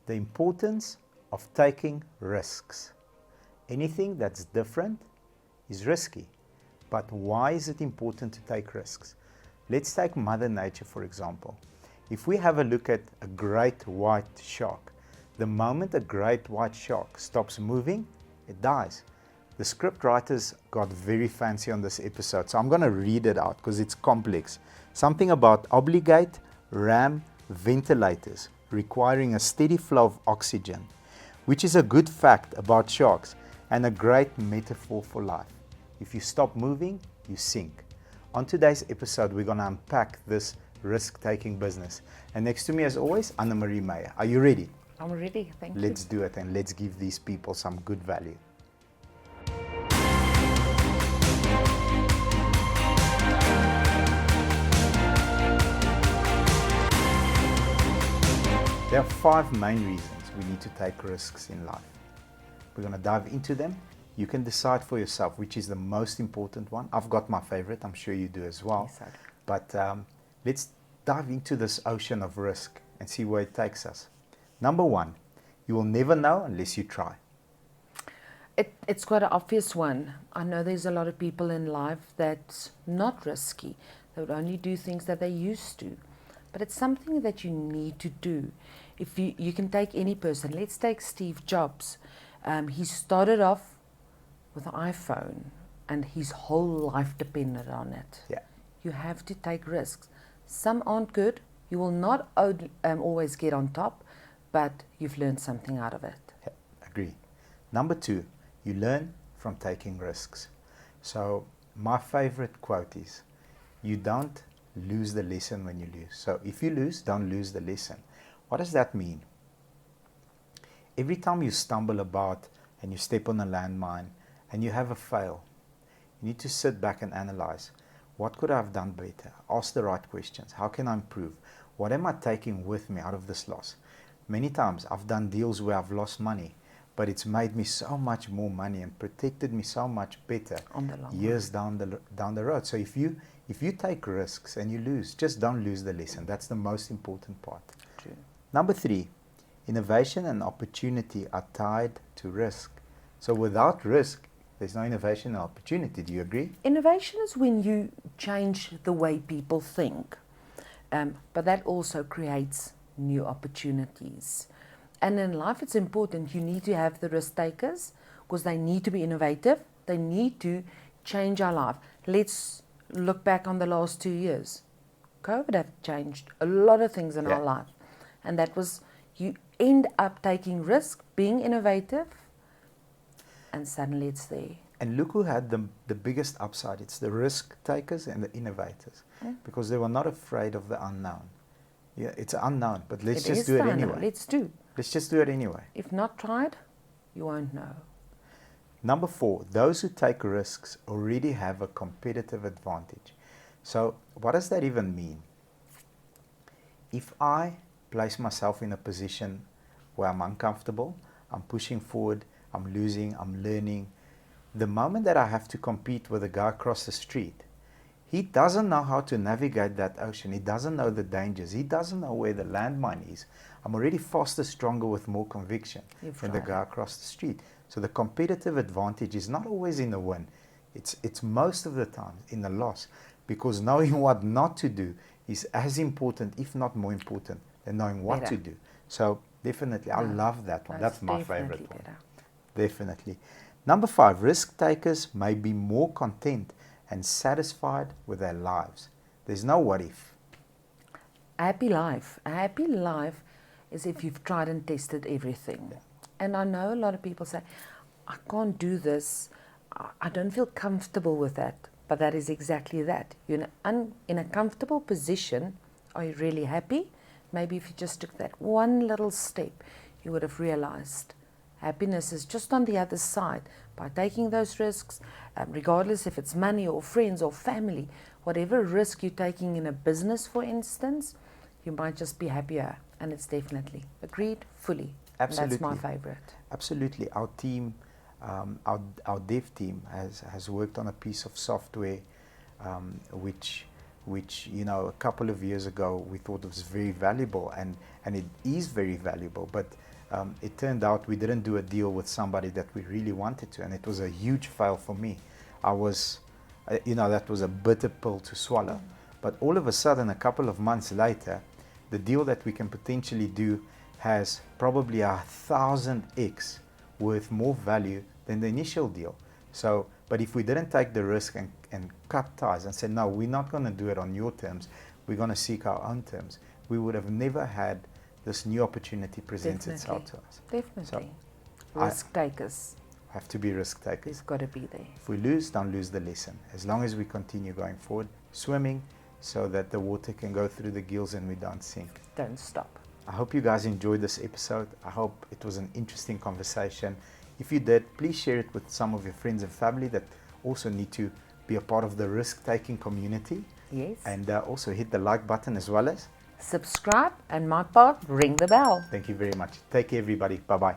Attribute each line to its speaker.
Speaker 1: The importance of taking risks. Anything that's different is risky. But why is it important to take risks? Let's take Mother Nature, for example. If we have a look at a great white shark, the moment a great white shark stops moving, it dies. The script writers got very fancy on this episode, so I'm going to read it out because it's complex. Something about obligate ram ventilators requiring a steady flow of oxygen, which is a good fact about sharks and a great metaphor for life. If you stop moving, you sink. On today's episode, we're going to unpack this risk-taking business. And next to me, as always, Anna-Marie Meyer. Are you ready?
Speaker 2: I'm ready, thank you.
Speaker 1: Let's do it, and let's give these people some good value. There are 5 main reasons we need to take risks in life. We're going to dive into them. You can decide for yourself which is the most important one. I've got my favorite. I'm sure you do as well.
Speaker 2: Yes, I do.
Speaker 1: But let's dive into this ocean of risk and see where it takes us. Number 1, you will never know unless you try.
Speaker 2: It's quite an obvious one. I know there's a lot of people in life that's not risky. They would only do things that they used to. But it's something that you need to do. If you can take any person. Let's take Steve Jobs. He started off with an iPhone and his whole life depended on it.
Speaker 1: Yeah.
Speaker 2: You have to take risks. Some aren't good. You will not always get on top, but you've learned something out of it.
Speaker 1: Yeah, agree. Number 2, you learn from taking risks. So my favorite quote is, you don't lose the lesson when you lose. So if you lose, don't lose the lesson. What does that mean? Every time you stumble about and you step on a landmine and you have a fail, you need to sit back and analyze. What could I have done better? Ask the right questions. How can I improve? What am I taking with me out of this loss? Many times I've done deals where I've lost money, but it's made me so much more money and protected me so much better
Speaker 2: On the long
Speaker 1: years down the road. So if you take risks and you lose, just don't lose the lesson. That's the most important part.
Speaker 2: True.
Speaker 1: Number 3, innovation and opportunity are tied to risk. So without risk, there's no innovation and opportunity. Do you agree?
Speaker 2: Innovation is when you change the way people think, but that also creates new opportunities. And in life, it's important. You need to have the risk takers because they need to be innovative. They need to change our life. Let's look back on the last 2 years. COVID have changed a lot of things in our life. And that was, you end up taking risk, being innovative, and suddenly it's there.
Speaker 1: And look who had the biggest upside. It's the risk takers and the innovators, because they were not afraid of the unknown. Yeah, it's unknown, but let's just do it anyway. Let's just do it anyway.
Speaker 2: If not tried, you won't know.
Speaker 1: Number 4, those who take risks already have a competitive advantage. So what does that even mean? If I place myself in a position where I'm uncomfortable, I'm pushing forward, I'm losing, I'm learning, the moment that I have to compete with a guy across the street, he doesn't know how to navigate that ocean. He doesn't know the dangers. He doesn't know where the landmine is. I'm already faster, stronger, with more conviction than the guy across the street. So the competitive advantage is not always in the win. It's most of the time in the loss, because knowing what not to do is as important, if not more important, than knowing what to do. So definitely, I love that one. That's my favorite one. Definitely. Number 5, risk takers may be more content and satisfied with their lives. There's no what if.
Speaker 2: A happy life is if you've tried and tested everything. Yeah. And I know a lot of people say, I can't do this. I don't feel comfortable with that. But that is exactly that. You're in a comfortable position. Are you really happy? Maybe if you just took that one little step, you would have realized happiness is just on the other side. By taking those risks, regardless if it's money or friends or family, whatever risk you're taking in a business, for instance, you might just be happier. And it's definitely agreed fully.
Speaker 1: Absolutely.
Speaker 2: That's my favorite.
Speaker 1: Absolutely. Our team, our dev team has worked on a piece of software which which, you know, a couple of years ago we thought was very valuable, and it is very valuable, but it turned out we didn't do a deal with somebody that we really wanted to, and it was a huge fail for me. I was, you know, that was a bitter pill to swallow. But all of a sudden, a couple of months later, the deal that we can potentially do has probably 1,000x worth more value than the initial deal. So, but if we didn't take the risk and cut ties and said, no, we're not going to do it on your terms, we're going to seek our own terms, we would have never had this new opportunity present itself to us.
Speaker 2: Definitely.
Speaker 1: So,
Speaker 2: Risk takers.
Speaker 1: Have to be risk takers.
Speaker 2: There's got to be there.
Speaker 1: If we lose, don't lose the lesson. As long as we continue going forward, swimming, so that the water can go through the gills and we don't sink.
Speaker 2: Don't stop.
Speaker 1: I hope you guys enjoyed this episode. I hope it was an interesting conversation. If you did, please share it with some of your friends and family that also need to be a part of the risk-taking community.
Speaker 2: Yes.
Speaker 1: And also hit the like button as well as
Speaker 2: Subscribe, and my part, ring the bell.
Speaker 1: Thank you very much. Take care, everybody. Bye-bye.